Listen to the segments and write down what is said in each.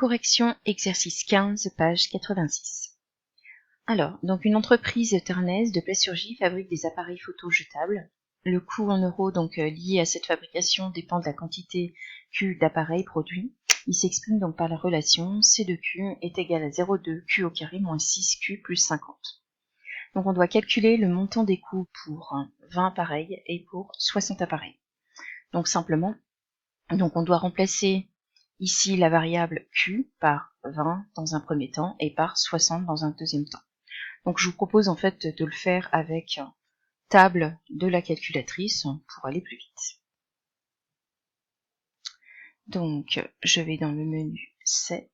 Correction, exercice 15, page 86. Alors, donc une entreprise ternaise de Plessurgie fabrique des appareils photo jetables. Le coût en euros lié à cette fabrication dépend de la quantité Q d'appareils produits. Il s'exprime donc par la relation C de Q est égal à 0,2 Q au carré moins 6Q plus 50. Donc on doit calculer le montant des coûts pour 20 appareils et pour 60 appareils. Donc simplement, on doit remplacer ici la variable Q par 20 dans un premier temps et par 60 dans un deuxième temps. Donc je vous propose en fait de le faire avec table de la calculatrice pour aller plus vite. Donc je vais dans le menu 7.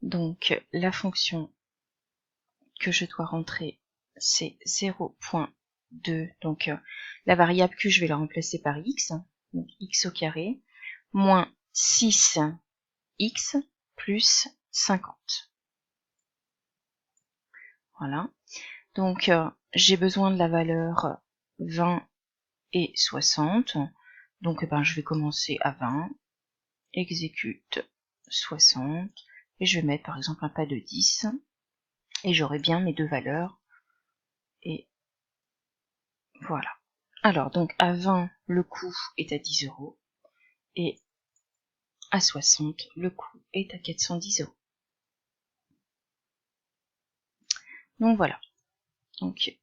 Donc la fonction que je dois rentrer c'est 0.2. Donc la variable Q je vais la remplacer par X. Donc X au carré moins 6X plus 50. Voilà. Donc j'ai besoin de la valeur 20 et 60. Donc je vais commencer à 20, exécute 60, et je vais mettre par exemple un pas de 10, et j'aurai bien mes deux valeurs. Et voilà. Alors donc à 20, le coût est à 10 euros, et à 60, le coût est à 410 euros. Donc voilà. Donc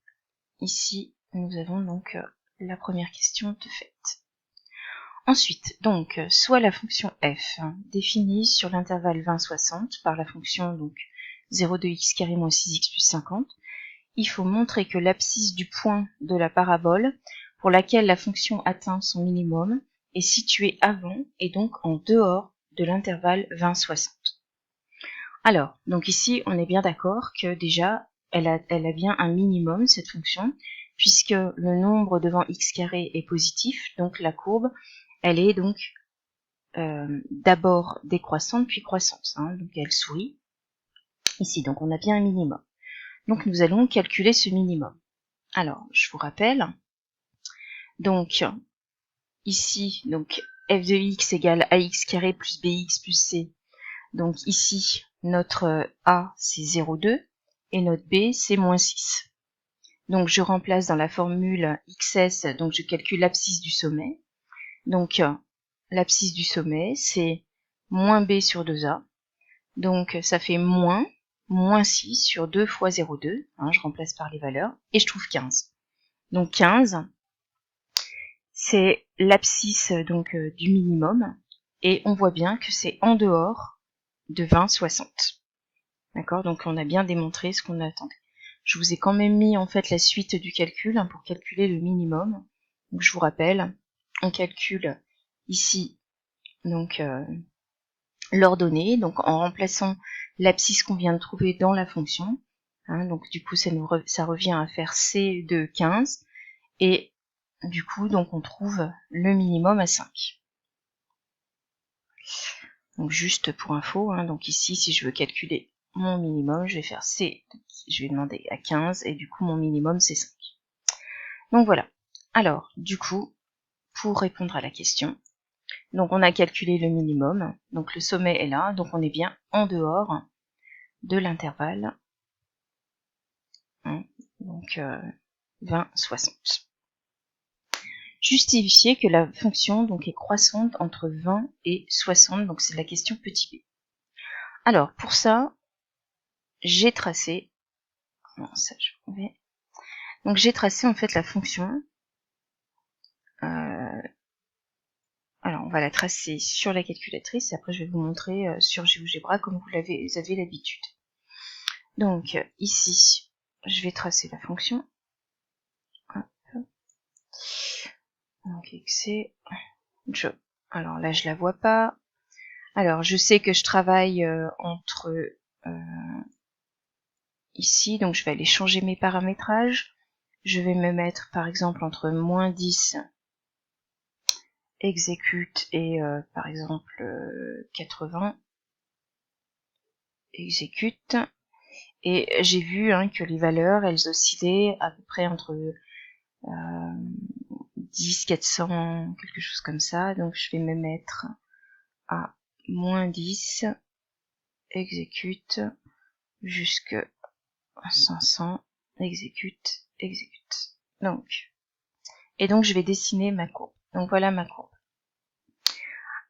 ici, nous avons donc la première question de fait. Ensuite, donc, soit la fonction f, définie sur l'intervalle 20-60 par la fonction donc 0,2x carré moins 6x plus 50, il faut montrer que l'abscisse du point de la parabole pour laquelle la fonction atteint son minimum est située avant et donc en dehors de l'intervalle 20-60. Alors, donc ici, on est bien d'accord que déjà, elle a bien un minimum, cette fonction, puisque le nombre devant x carré est positif, donc la courbe, elle est donc d'abord décroissante puis croissante, donc elle sourit ici, donc on a bien un minimum. Donc nous allons calculer ce minimum. Alors je vous rappelle, donc ici donc f de x égale ax carré plus bx plus c. Donc ici notre a c'est 0,2 et notre b c'est moins 6. Donc je remplace dans la formule xs, donc je calcule l'abscisse du sommet. Donc l'abscisse du sommet, c'est moins b sur 2a. Donc ça fait moins 6 sur 2 fois 0,2. Je remplace par les valeurs. Et je trouve 15. Donc 15, c'est l'abscisse du minimum. Et on voit bien que c'est en dehors de 20-60. D'accord? Donc on a bien démontré ce qu'on attendait. Je vous ai quand même mis en fait la suite du calcul pour calculer le minimum. Donc je vous rappelle, on calcule ici donc l'ordonnée, donc en remplaçant l'abscisse qu'on vient de trouver dans la fonction. Donc du coup ça revient à faire C de 15 et du coup donc on trouve le minimum à 5. Donc juste pour info, donc ici si je veux calculer mon minimum, je vais faire C, je vais demander à 15 et du coup mon minimum c'est 5. Donc voilà. Alors du coup, pour répondre à la question, donc on a calculé le minimum, donc le sommet est là, donc on est bien en dehors de l'intervalle, donc 20-60. Justifier que la fonction donc est croissante entre 20 et 60, donc c'est la question petit b. Alors pour ça, j'ai tracé, donc j'ai tracé en fait la fonction. Alors on va la tracer sur la calculatrice et après je vais vous montrer sur GeoGebra comme vous avez l'habitude. Donc ici, je vais tracer la fonction. Hop. Donc c'est alors là je la vois pas. Alors je sais que je travaille entre ici, donc je vais aller changer mes paramétrages. Je vais me mettre par exemple entre moins 10 exécute et par exemple 80 exécute. Et j'ai vu que les valeurs elles oscillaient à peu près entre 10, 400, quelque chose comme ça. Donc je vais me mettre à moins 10 exécute, jusque 500, exécute, exécute. Et donc je vais dessiner ma courbe. Donc voilà ma courbe.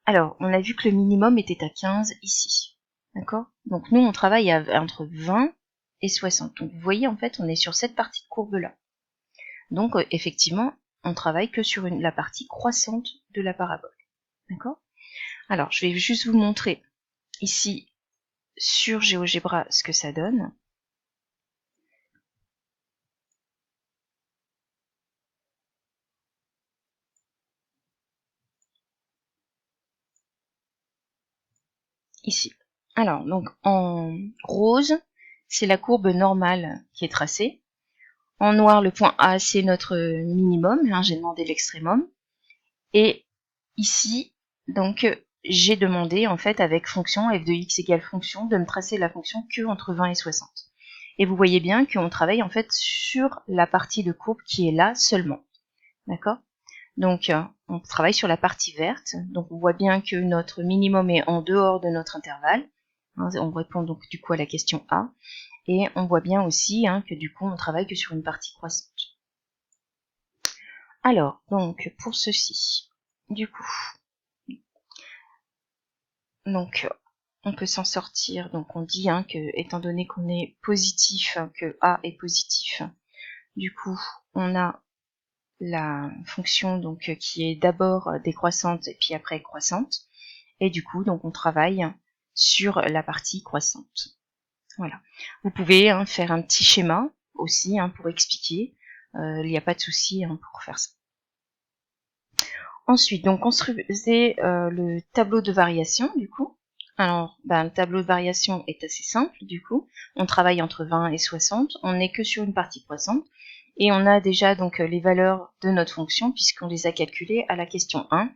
Alors, on a vu que le minimum était à 15 ici. D'accord? Donc nous, on travaille entre 20 et 60. Donc vous voyez, en fait, on est sur cette partie de courbe-là. Donc effectivement, on travaille que sur la partie croissante de la parabole. D'accord? Alors, je vais juste vous montrer ici sur GeoGebra ce que ça donne. Ici. Alors, donc en rose, c'est la courbe normale qui est tracée. En noir, le point A, c'est notre minimum. Hein, j'ai demandé l'extrémum. Et ici, donc, j'ai demandé, en fait, avec fonction f de x égale fonction, de me tracer la fonction que entre 20 et 60. Et vous voyez bien qu'on travaille, en fait, sur la partie de courbe qui est là seulement. D'accord? Donc, on travaille sur la partie verte. Donc, on voit bien que notre minimum est en dehors de notre intervalle. Hein, on répond donc du coup à la question A. Et on voit bien aussi que du coup, on travaille que sur une partie croissante. Alors, donc, pour ceci, du coup, donc, on peut s'en sortir. Donc, on dit que, étant donné qu'on est positif, que A est positif, du coup, on a la fonction donc qui est d'abord décroissante et puis après croissante. Et du coup, donc, on travaille sur la partie croissante. Voilà. Vous pouvez faire un petit schéma aussi pour expliquer. Il n'y a pas de souci pour faire ça. Ensuite, donc construisez le tableau de variation du coup. Alors, le tableau de variation est assez simple du coup. On travaille entre 20 et 60. On n'est que sur une partie croissante. Et on a déjà donc les valeurs de notre fonction puisqu'on les a calculées à la question 1.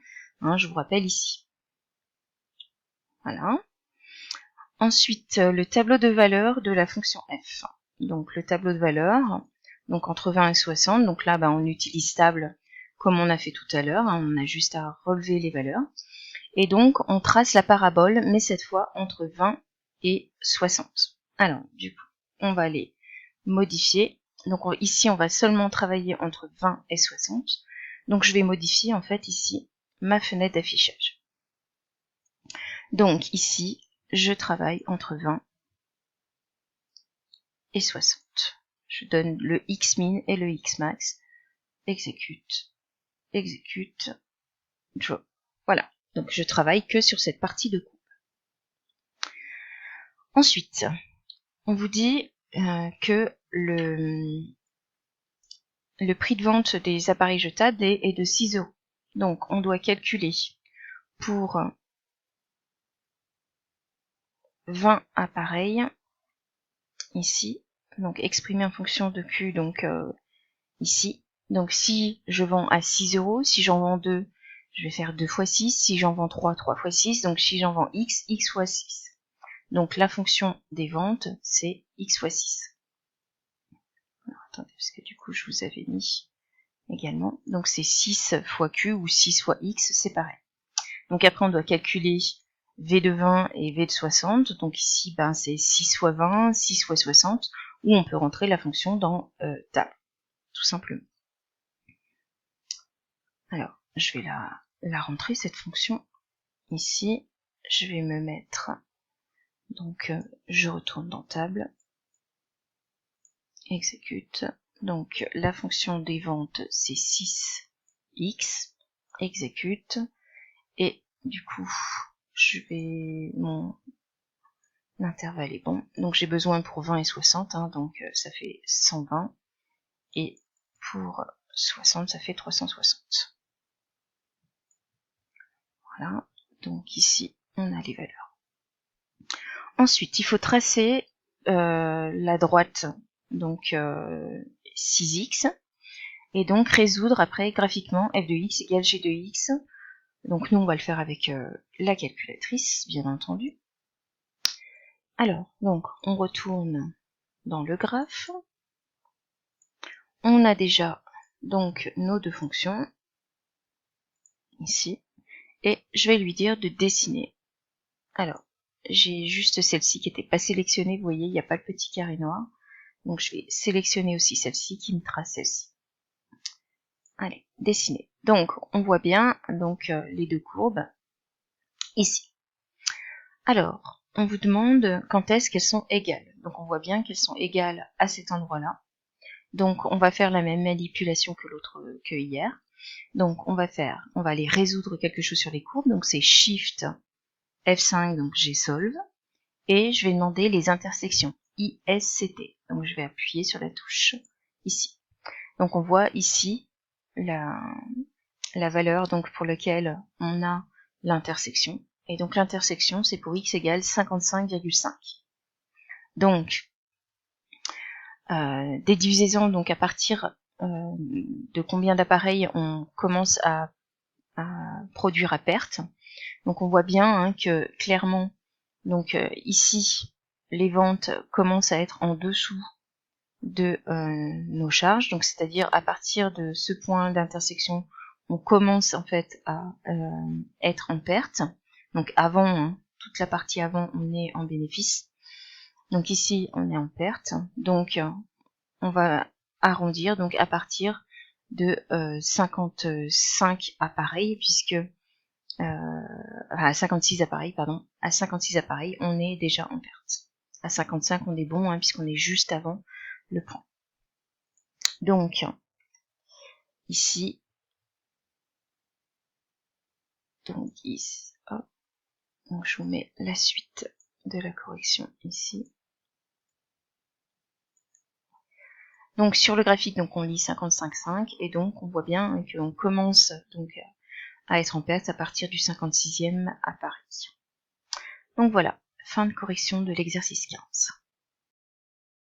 Je vous rappelle ici. Voilà. Ensuite, le tableau de valeur de la fonction f. Donc le tableau de valeur, donc entre 20 et 60. Donc là, on utilise table comme on a fait tout à l'heure. On a juste à relever les valeurs. Et donc, on trace la parabole, mais cette fois entre 20 et 60. Alors, du coup, on va les modifier. Donc ici, on va seulement travailler entre 20 et 60. Donc je vais modifier en fait ici ma fenêtre d'affichage. Donc ici, je travaille entre 20 et 60. Je donne le X-min et le X-max. Exécute, exécute, draw. Voilà. Donc je travaille que sur cette partie de courbe. Ensuite, on vous dit que le prix de vente des appareils jetables est de 6 €. Donc on doit calculer pour 20 appareils ici, donc exprimé en fonction de Q, donc ici. Donc si je vends à 6 €, si j'en vends 2, je vais faire 2 fois 6, si j'en vends 3, 3 fois 6, donc si j'en vends X, X fois 6. Donc la fonction des ventes, c'est X fois 6. Alors, attendez, parce que du coup je vous avais mis également. Donc c'est 6 fois Q ou 6 fois X, c'est pareil. Donc après on doit calculer V de 20 et V de 60. Donc ici c'est 6 fois 20, 6 fois 60, ou on peut rentrer la fonction dans table, tout simplement. Alors je vais la rentrer cette fonction ici. Je vais me mettre, donc je retourne dans table, exécute. Donc la fonction des ventes c'est 6x, exécute, et du coup mon intervalle est bon. Donc j'ai besoin pour 20 et 60, donc ça fait 120, et pour 60 ça fait 360. Voilà, donc ici on a les valeurs. Ensuite il faut tracer la droite, donc 6x, et donc résoudre après graphiquement f de x égale g de x. Donc nous on va le faire avec la calculatrice, bien entendu. Alors, donc on retourne dans le graphe. On a déjà donc nos deux fonctions ici, et je vais lui dire de dessiner. Alors, j'ai juste celle-ci qui n'était pas sélectionnée. Vous voyez, il n'y a pas le petit carré noir. Donc je vais sélectionner aussi celle-ci qui me trace celle-ci. Allez, dessiner. Donc on voit bien donc les deux courbes ici. Alors, on vous demande quand est-ce qu'elles sont égales. Donc on voit bien qu'elles sont égales à cet endroit-là. Donc on va faire la même manipulation que hier. Donc on va aller résoudre quelque chose sur les courbes. Donc c'est Shift F5, donc j'ai solve. Et je vais demander les intersections, ISCT. Donc je vais appuyer sur la touche ici. Donc on voit ici la valeur donc pour laquelle on a l'intersection. Et donc l'intersection, c'est pour x égale 55,5. Donc, déduisez-en donc à partir de combien d'appareils on commence à produire à perte. Donc on voit bien que clairement, donc ici, les ventes commencent à être en dessous de nos charges. Donc c'est-à-dire à partir de ce point d'intersection, on commence en fait à être en perte. Donc avant, toute la partie avant, on est en bénéfice. Donc ici, on est en perte. Donc on va arrondir donc à partir de 55 appareils, puisque à 56 appareils, pardon. À 56 appareils, on est déjà en perte. À 55, on est bon, puisqu'on est juste avant le point. Donc, ici, donc ici, hop, donc je vous mets la suite de la correction ici. Donc sur le graphique, donc on lit 55,5 et donc on voit bien qu'on commence donc à être en perte à partir du 56e appareil. Donc voilà, fin de correction de l'exercice 15.